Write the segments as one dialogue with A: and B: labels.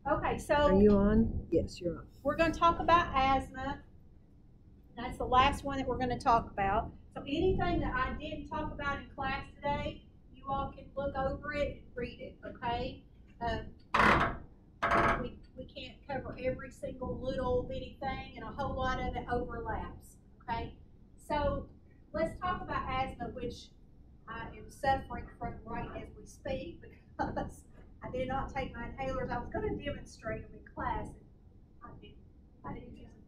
A: Okay,
B: Are
A: so
B: you on? Yes, you're on.
A: we're going to talk about asthma. That's the last one that we're going to talk about. So anything that I didn't talk about in class today, you all can look over it and read it, okay? We can't cover every single little bitty thing, and a whole lot of it overlaps, okay? So let's talk about asthma, which I am suffering from right as we speak because I did not take my inhalers. I was going to demonstrate them in class, and I didn't use them.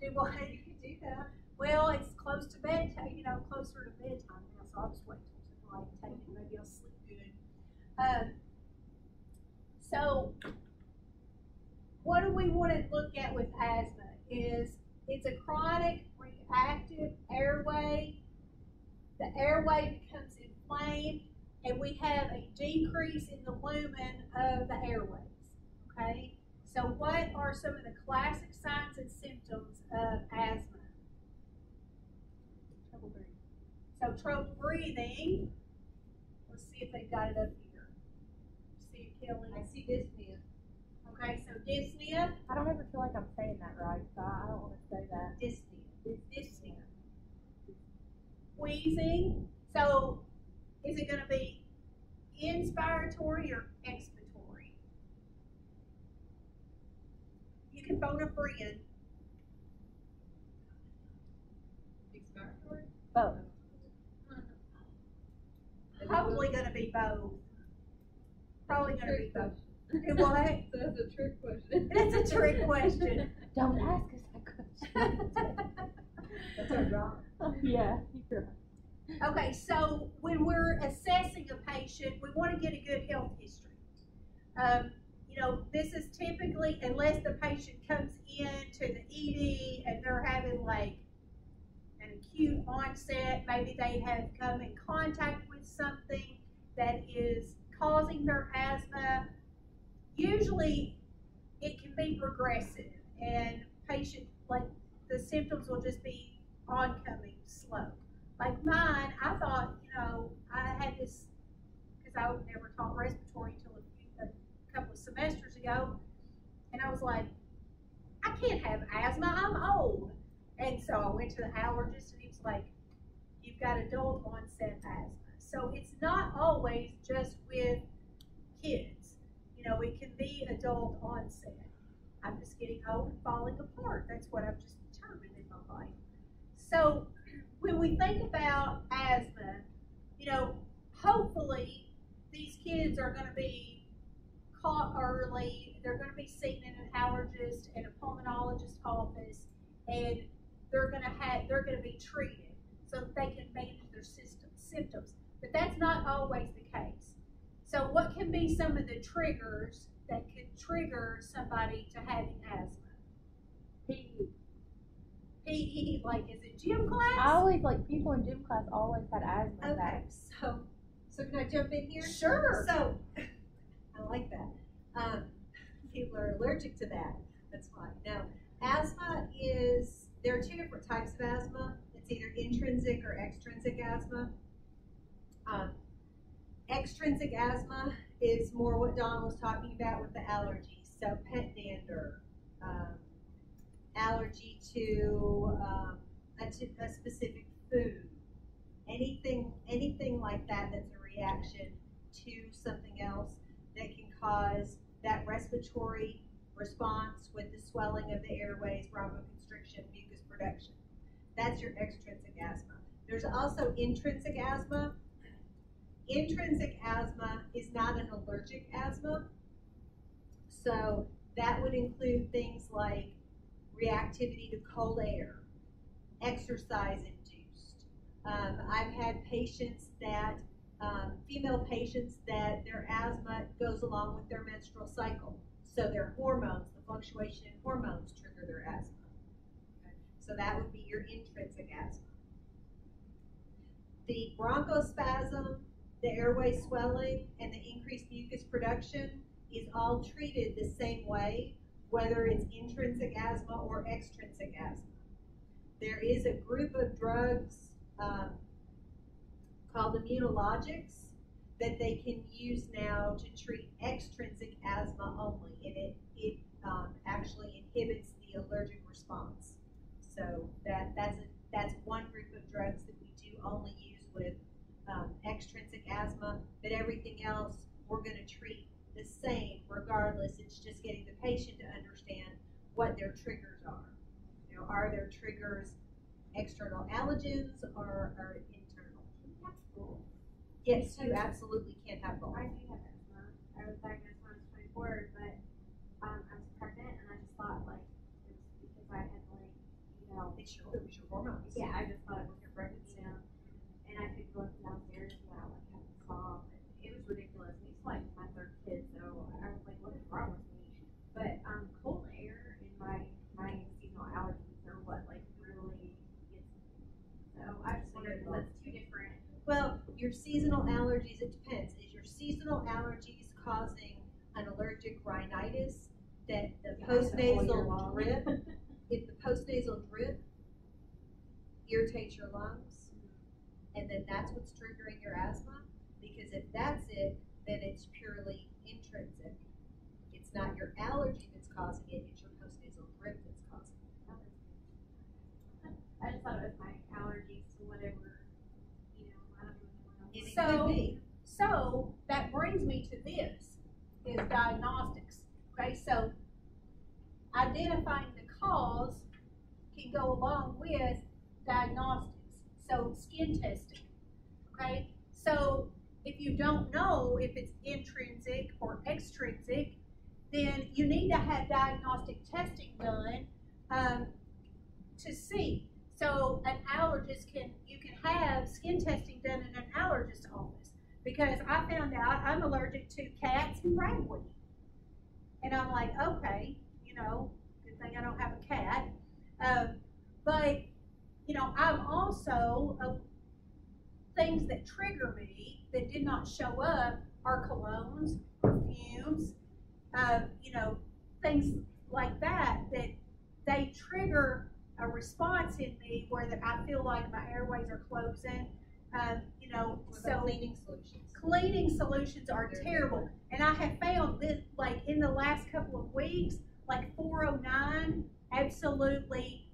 A: Do what? You can do that. Well, it's close to bedtime, closer to bedtime now, so I'll just wait till tonight and take it. Maybe I'll sleep good. So what do we want to look at with asthma is it's a chronic reactive airway. The airway becomes inflamed, and we have a decrease in the lumen of the airways, okay? So what are some of the classic signs and symptoms of asthma? Trouble breathing. So trouble breathing. Let's see if they've got it up here. See it, Kelly?
C: I see dyspnea.
A: Okay, so dyspnea.
D: I don't ever feel like I'm saying that right, so I don't want to say that.
A: Dyspnea. Wheezing. So is it going to be inspiratory or expiratory? You can phone a friend.
C: Expiratory?
D: Both.
A: Probably going to be both. Probably going to be both.
C: What?
A: What?
C: That's a trick question.
A: It's a trick question.
D: Don't ask us that question.
C: That's our job.
D: Yeah, you're right.
A: Okay, so when we're assessing a patient, we want to get a good health history. This is typically, unless the patient comes into the ED and they're having like an acute onset, maybe they have come in contact with something that is causing their asthma. Usually it can be progressive, and the symptoms will just be oncoming slow. Like mine, I thought, I had this, because I never taught respiratory until a couple of semesters ago, and I was like, I can't have asthma, I'm old. And so I went to the allergist, and he was like, you've got adult onset asthma. So it's not always just with kids. It can be adult onset. I'm just getting old and falling apart. That's what I've just determined in my life. So when we think about asthma, hopefully these kids are going to be caught early. They're going to be seen in an allergist and a pulmonologist office, and they're going to be treated so that they can manage their symptoms. But that's not always the case. So what can be some of the triggers that could trigger somebody to having asthma?
D: PE.
A: PE, like, is it gym class?
D: I always, people in gym class always had asthma.
C: Okay, so can I jump in here?
A: Sure.
C: So, I like that. People are allergic to that. That's fine. Now, asthma there are two different types of asthma. It's either intrinsic or extrinsic asthma. Extrinsic asthma is more what Don was talking about with the allergies. So pet dander, allergy to a specific food, anything like that that's a reaction to something else that can cause that respiratory response with the swelling of the airways, bronchoconstriction, mucus production. That's your extrinsic asthma. There's also intrinsic asthma. Intrinsic asthma is not an allergic asthma, so that would include things like reactivity to cold air, exercise induced. I've had patients that, female patients, that their asthma goes along with their menstrual cycle. So their hormones, the fluctuation in hormones trigger their asthma. Okay? So that would be your intrinsic asthma. The bronchospasm, the airway swelling, and the increased mucus production is all treated the same way, whether it's intrinsic asthma or extrinsic asthma. There is a group of drugs called immunologics that they can use now to treat extrinsic asthma only, and same regardless. It's just getting the patient to understand what their triggers are. You know, are their triggers external allergens or internal? Yes, you absolutely can have both.
D: I do have asthma. I was diagnosed when I was 24, but I was pregnant, and I just thought like it was because I had like, you know,
C: It was your hormones.
D: yeah, I just thought it was your pregnancy, you know, and I could go up and downstairs without like having to stop. It was ridiculous. It's like my third kid, so I was like, what is wrong with me? But cold air and my seasonal allergies are what like really gets me. So I just wondered because that's two different.
C: Well, your seasonal allergies, it depends. Is your seasonal allergies causing an allergic rhinitis that the postnasal drip, if the postnasal drip irritates your lungs, and then that's what's triggering your asthma? Because if that's it, then it's purely intrinsic. It's not your allergy that's causing it, it's your postnasal drip that's causing it.
D: I just thought it was my allergies to whatever, you know, I don't even know.
C: And it
A: So-
C: could be.
A: So that brings me to this, is diagnostics. Okay, so identifying the cause can go along with diagnostics. So skin testing. Okay, so if you don't know if it's intrinsic or extrinsic, then you need to have diagnostic testing done to see. So an allergist you can have skin testing done in an allergist office, because I found out I'm allergic to cats and ragweed. And I'm like, okay, you know, good thing I don't have a cat. But, you know, I'm also, things that trigger me that did not show up are colognes, perfumes, you know, things like that they trigger a response in me where that I feel like my airways are closing. You know, so
C: Cleaning solutions.
A: cleaning solutions are terrible. And I have found this, like in the last couple of weeks, like 409, absolutely,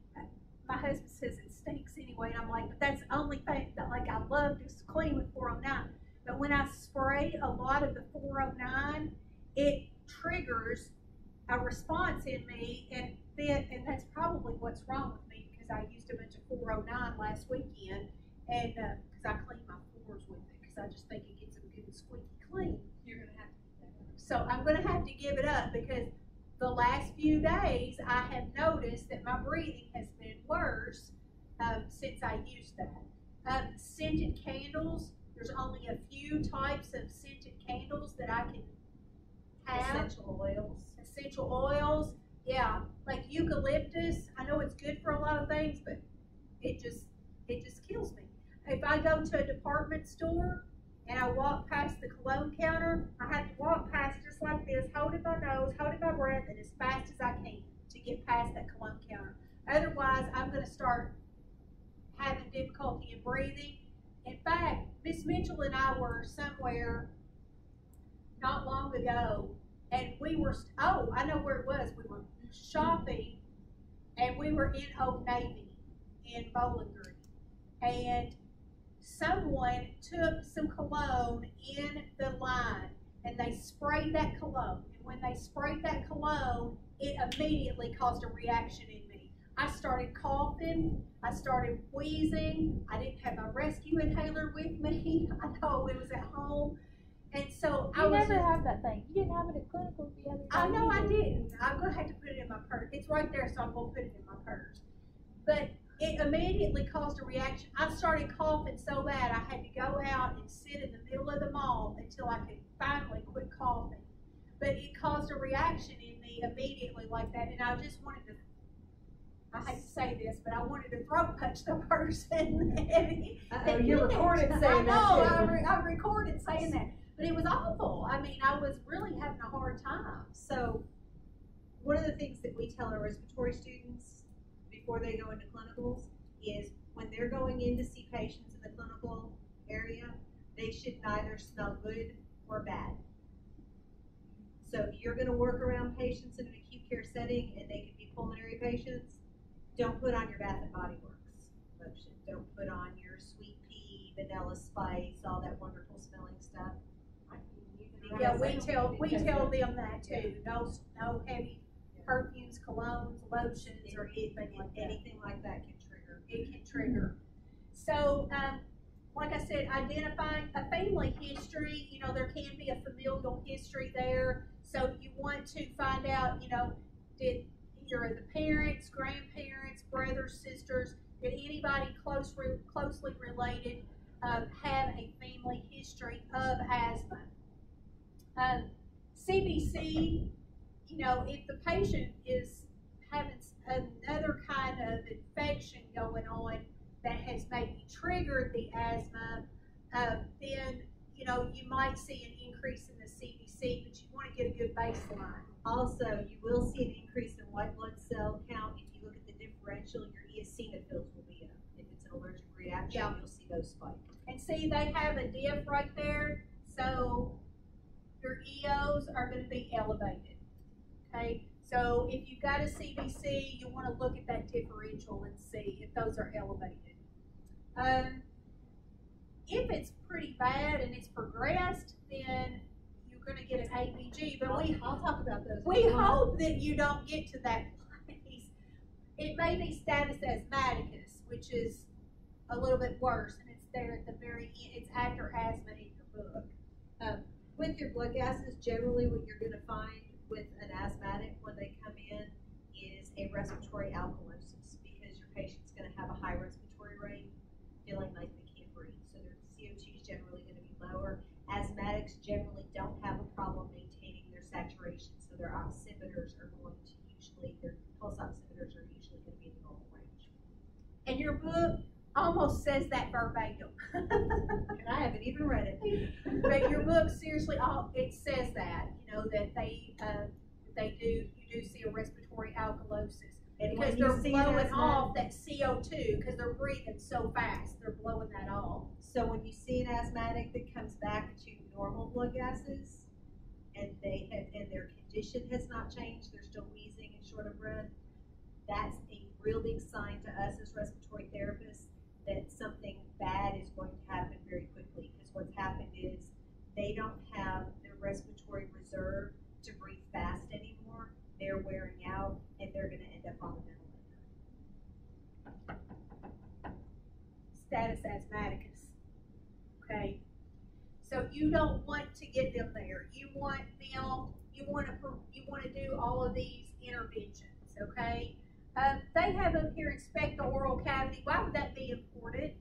A: my husband says it stinks anyway, and I'm like, but that's the only thing that like I love to clean with 409. But when I spray a lot of the 409, it triggers a response in me, and that's probably what's wrong with me, because I used a bunch of 409 last weekend, and because I clean my floors with it, because I just think it gets them good and squeaky clean.
C: You're going to have to do that.
A: So I'm going to have to give it up, because the last few days I have noticed that my breathing has been worse since I used that. Scented candles, there's only a few types of scented candles that I can have.
C: Essential oils.
A: Essential oils, yeah, like eucalyptus. I know it's good for a lot of things, but it just kills me. If I go to a department store and I walk past the cologne counter, I have to walk past just like this, holding my nose, holding my breath, and as fast as I can to get past that cologne counter. Otherwise, I'm going to start having difficulty in breathing. In fact, Miss Mitchell and I were somewhere not long ago, and we were, I know where it was. We were shopping, and we were in Old Navy in Bowling Green, and someone took some cologne in the line, and they sprayed that cologne. And when they sprayed that cologne, it immediately caused a reaction in me. I started coughing. I started wheezing. I didn't have my rescue inhaler with me. I know it was at home. And so I
D: You
A: was
D: never
A: just,
D: have that thing. You didn't have it at clinical the other day.
A: I know I didn't. I'm going to have to put it in my purse. It's right there, so I'm going to put it in my purse. But it immediately caused a reaction. I started coughing so bad I had to go out and sit in the middle of the mall until I could finally quit coughing. But it caused a reaction in me immediately like that, and I just wanted to, I hate to say this, but I wanted to throat punch the person.
C: You recorded saying that
A: I
C: too.
A: know, I recorded saying that. But it was awful. I mean, I was really having a hard time.
C: So, one of the things that we tell our respiratory students before they go into clinicals is when they're going in to see patients in the clinical area, they should neither smell good or bad. So if you're going to work around patients in an acute care setting and they could be pulmonary patients, don't put on your Bath and Body Works lotion. Don't put on your sweet pea, vanilla spice, all that wonderful smelling stuff.
A: Yeah, we tell them that too. No heavy perfumes, colognes, lotions, or anything like that.
C: Anything like that can trigger.
A: It can trigger. So, like I said, identifying a family history, there can be a familial history there. So you want to find out, did either of the parents, grandparents, brothers, sisters, did anybody closely related have a family history of asthma? CBC, if the patient is having another kind of infection going on that has maybe triggered the asthma, then you might see an increase in the CBC, but you want to get a good baseline.
C: Also, you will see an increase in white blood cell count. If you look at the differential, your eosinophils will be up. If it's an allergic reaction, you'll see those spike.
A: And see, they have a diff right there, so your EOs are going to be elevated. Okay, so if you've got a CBC, you want to look at that differential and see if those are elevated. If it's pretty bad and it's progressed, then you're going to get an ABG. But
C: I'll talk about those.
A: We hope that you don't get to that place. It may be status asthmaticus, which is a little bit worse, and it's there at the very end. It's after asthma in your book.
C: With your blood gases, generally what you're going to find with an asthmatic when they come in is a respiratory alkalosis, because your patient's going to have a high respiratory rate, feeling like they can't breathe. So their CO2 is generally going to be lower. Asthmatics generally don't have a problem maintaining their saturation, so their oximeters are going to their pulse oximeters are usually going to be in the normal range.
A: And your book almost says that verbatim.
C: And I haven't even read it.
A: But your book, seriously, it says that, that you do see a respiratory alkalosis.
C: And
A: because they're blowing off that CO2 because they're breathing so fast. They're blowing that off.
C: So when you see an asthmatic that comes back to normal blood gases and their condition has not changed, they're still wheezing and short of breath, that's a real big sign to us as respiratory therapists that something bad is going to happen very quickly, because what's happened is they don't have the respiratory reserve to breathe fast anymore. They're wearing out, and they're going to end up on the ventilator.
A: Status asthmaticus. Okay, so you don't want to get them there. You want to do all of these interventions. Okay. They have up here inspect the oral cavity. Why would that be important?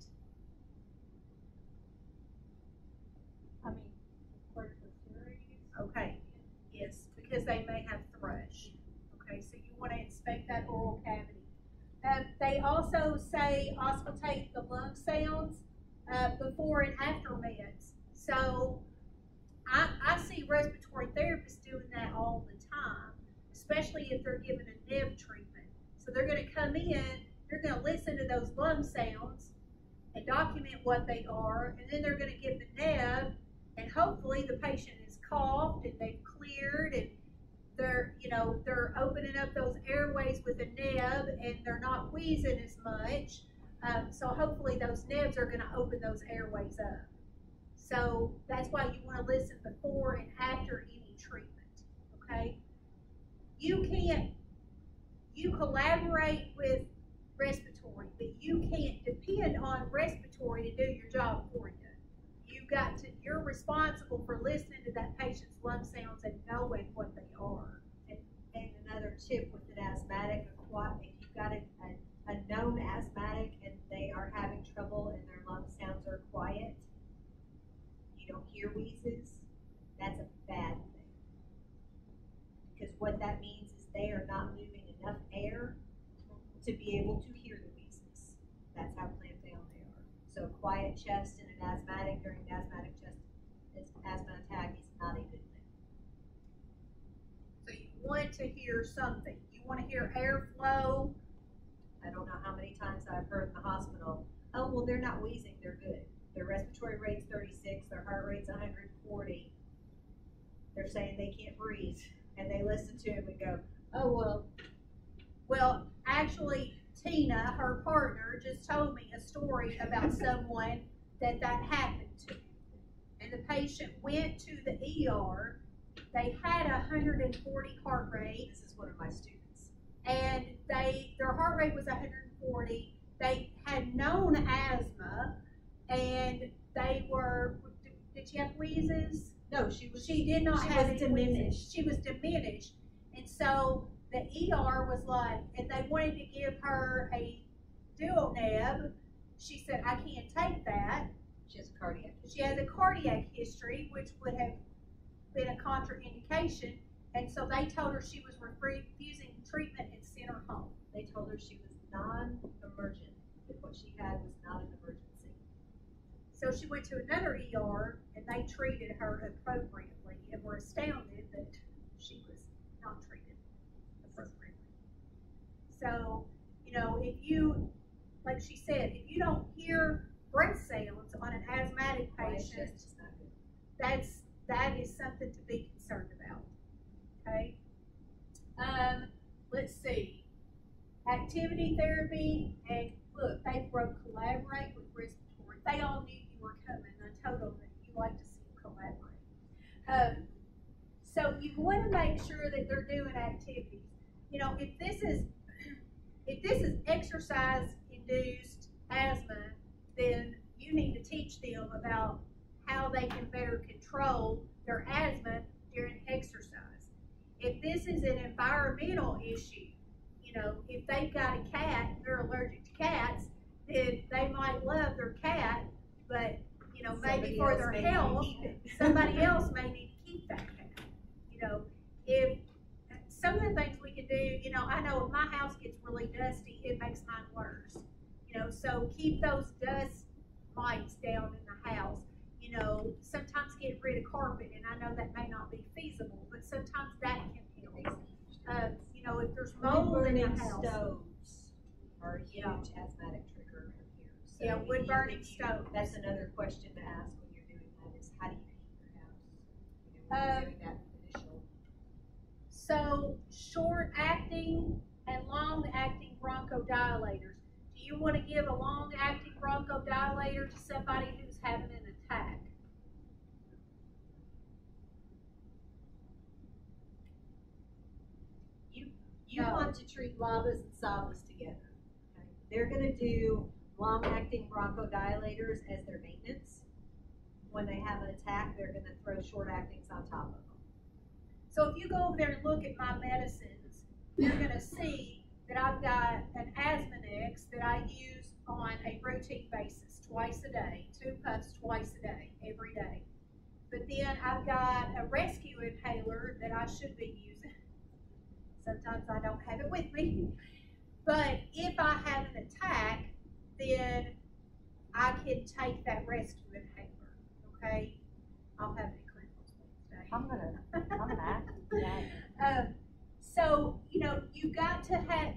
A: Okay, yes, because they may have thrush. Okay, so you want to inspect that oral cavity. They also say auscultate the lung sounds before and after meds. So I see respiratory therapists doing that all the time, especially if they're giving a neb treatment. So they're going to come in, they're going to listen to those lung sounds and document what they are, and then they're going to give the neb, and hopefully the patient is coughed and they've cleared, and they're opening up those airways with the neb, and they're not wheezing as much. So hopefully those nebs are going to open those airways up. So that's why you want to listen before and after any treatment. Okay, you collaborate with respiratory, but you can't depend on respiratory to do your job for you. You're responsible for listening to that patient's lung sounds and knowing what they are.
C: And another tip with an asthmatic, if you've got a known asthmatic and they are having trouble and their lung sounds are quiet, you don't hear wheezes, that's a bad thing. Because what that means is they are not moving enough air to be able to hear the wheezes. That's how clamped down they are. So quiet chest in an asthmatic during an asthmatic asthma attack is not a good thing.
A: So you want to hear something. You want to hear airflow.
C: I don't know how many times I've heard in the hospital, oh, well, they're not wheezing, they're good. Their respiratory rate's 36, their heart rate's 140. They're saying they can't breathe. And they listen to him and go, oh, well.
A: Well, actually, Tina, her partner, just told me a story about someone that happened to. and the patient went to the ER. They had 140 heart rate.
C: This is one of my students.
A: And their heart rate was 140. They had known asthma, and they were. Did she have wheezes?
C: No, she
A: did not have any
C: diminished.
A: wheezes. She was diminished, and so the ER was like, and they wanted to give her a dual neb. She said, "I can't take that."
C: She has a cardiac history.
A: She has a cardiac history, which would have been a contraindication, and so they told her she was refusing treatment and sent her home.
C: They told her she was non-emergent, that what she had was not an emergency.
A: So she went to another ER, and they treated her appropriately and were astounded that she was not treated appropriately. So, you know, if you, like she said, if you don't hear breath sounds on an asthmatic patient, that is something to be concerned about. Okay. Let's see. Activity therapy, and look, they wrote collaborate with respiratory. They all knew you were coming. I told them that you like to see them collaborate. So you want to make sure that they're doing activities. You know, if this is exercise-induced asthma, then you need to teach them about how they can better control their asthma during exercise. If this is an environmental issue, you know, if they've got a cat, they're allergic to cats, then they might love their cat, but, you know, maybe for their health, somebody else may need to keep that cat. You know, if some of the things we can do, you know, I know if my house gets really dusty, it makes mine worse. You know, so keep those dust mites down in the house. You know, sometimes get rid of carpet, and I know that may not be feasible, but sometimes that can help. You know, if there's mold in the house.
C: Stoves are a huge asthmatic trigger here. So
A: Yeah, wood burning stoves.
C: That's another question to ask when you're doing that is how do you heat your house? You know, when you're doing that initial.
A: So short-acting and long-acting bronchodilators. Do you want to give a long-acting bronchodilator to somebody who's having an attack?
C: You want to treat LABAs and SABAs together. Okay? They're going to do long-acting bronchodilators as their maintenance. When they have an attack, they're going to throw short-actings on top of them.
A: So if you go over there and look at my medicines, you're going to see that I've got an Asthmanex that I use on a routine basis, twice a day, 2 puffs twice a day, every day. But then I've got a rescue inhaler that I should be using. Sometimes I don't have it with me. But if I have an attack, then I can take that rescue inhaler, okay? I'll have any clinicals today.
B: I'm gonna ask you that.
A: So, you know, you got to have,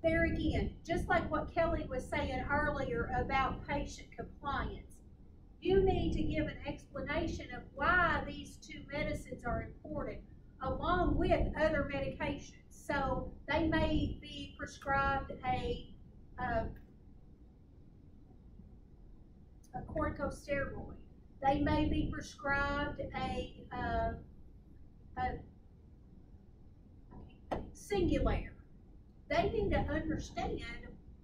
A: there again, just like what Kelly was saying earlier about patient compliance, you need to give an explanation of why these 2 medicines are important, along with other medications. So they may be prescribed a corticosteroid. They may be prescribed a Singulair. They need to understand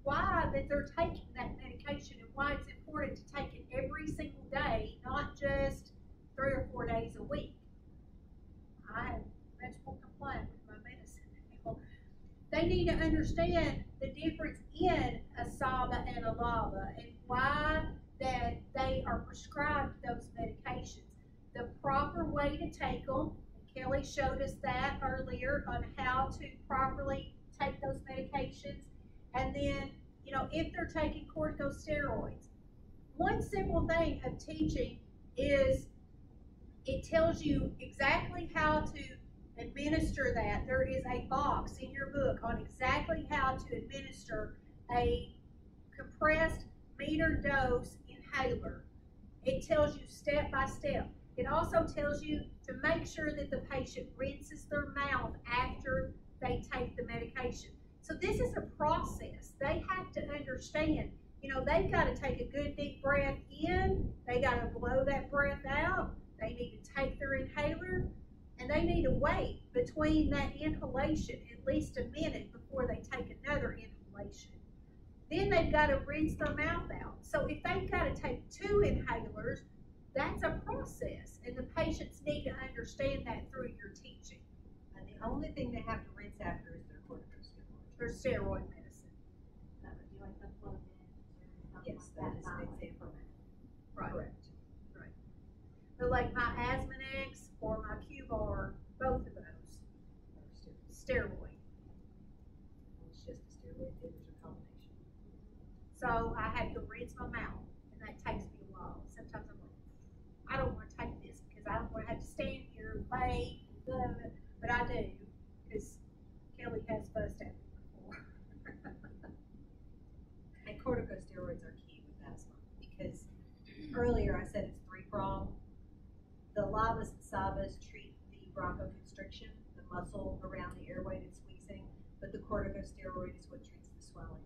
A: why that they're taking that medication and why it's important to take it every single day, not just 3 or 4 days a week. I am much more compliant with my medicine now. They need to understand the difference in a SABA and a LABA and why that they are prescribed those medications. The proper way to take them, and Kelly showed us that earlier on how to properly take those medications. And then, you know, if they're taking corticosteroids, one simple thing of teaching is it tells you exactly how to administer that. There is a box in your book on exactly how to administer a compressed meter dose inhaler. It tells you step by step. It also tells you to make sure that the patient rinses their mouth after they take the medication. So this is a process. They have to understand You know, they've got to take a good deep breath in. They got to blow that breath out. They need to take their inhaler, and they need to wait between that inhalation at least a minute before they take another inhalation. Then they've got to rinse their mouth out. So if they've got to take 2 inhalers, that's a process, and the patients need to understand that through your teaching.
C: And the only thing they have to rinse after is their corticosteroid.
A: Their steroid medicine.
D: That would be like the flow in.
C: Yes, that is an example.
A: Right.
C: Correct.
A: But like my Asmonex or my Q-Bar, both of those, steroid.
C: It's just a steroid, there's a combination.
A: So I have to rinse my mouth, and that takes me a while. Sometimes I'm like, I don't want to take this because I don't want to have to stand here and wait, but I do, because Kelly has fussed at me before.
C: And corticosteroids are key with asthma because earlier I said it's 3-pronged. The lavas and savas treat the bronchoconstriction, the muscle around the airway that's squeezing, but the corticosteroid is what treats the swelling.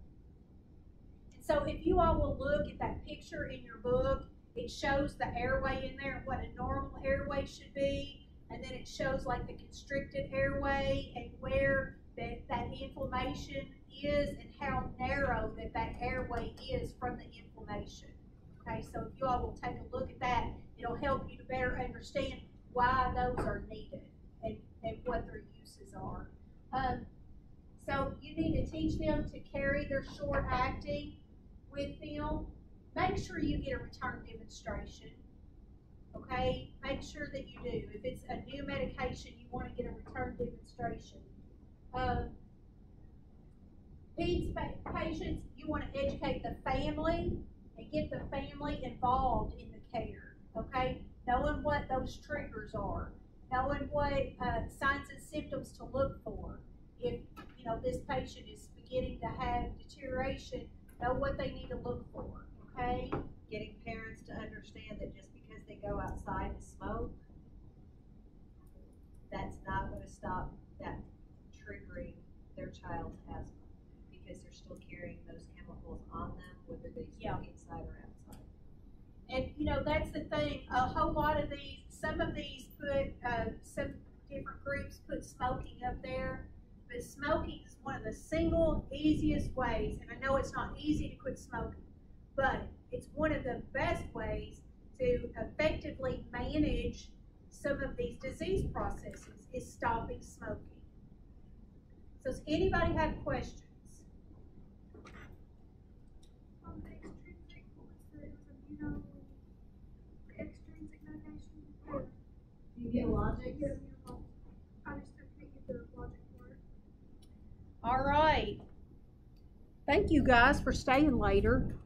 A: And so if you all will look at that picture in your book, it shows the airway in there, what a normal airway should be, and then it shows like the constricted airway and where that inflammation is and how narrow that airway is from the inflammation. Okay, so if you all will take a look at that, it'll help you to better understand why those are needed and what their uses are. So you need to teach them to carry their short acting with them. Make sure you get a return demonstration. Okay, make sure that you do. If it's a new medication, you want to get a return demonstration. Peds patients, you want to educate the family and get the family involved in the care, okay? Knowing what those triggers are, knowing what signs and symptoms to look for. If, you know, this patient is beginning to have deterioration, know what they need to look for, okay?
C: Getting parents to understand that just because they go outside and smoke, that's not going to stop that triggering their child's asthma because they're still carrying those chemicals on them, whether they smoke inside or outside.
A: And, you know, that's the thing. A whole lot of these, some of these put, some different groups put smoking up there. But smoking is one of the single easiest ways, and I know it's not easy to quit smoking, but it's one of the best ways to effectively manage some of these disease processes is stopping smoking. So does anybody have questions?
D: You get logic?
E: I just couldn't get the logic for it.
A: All right. Thank you guys for staying later.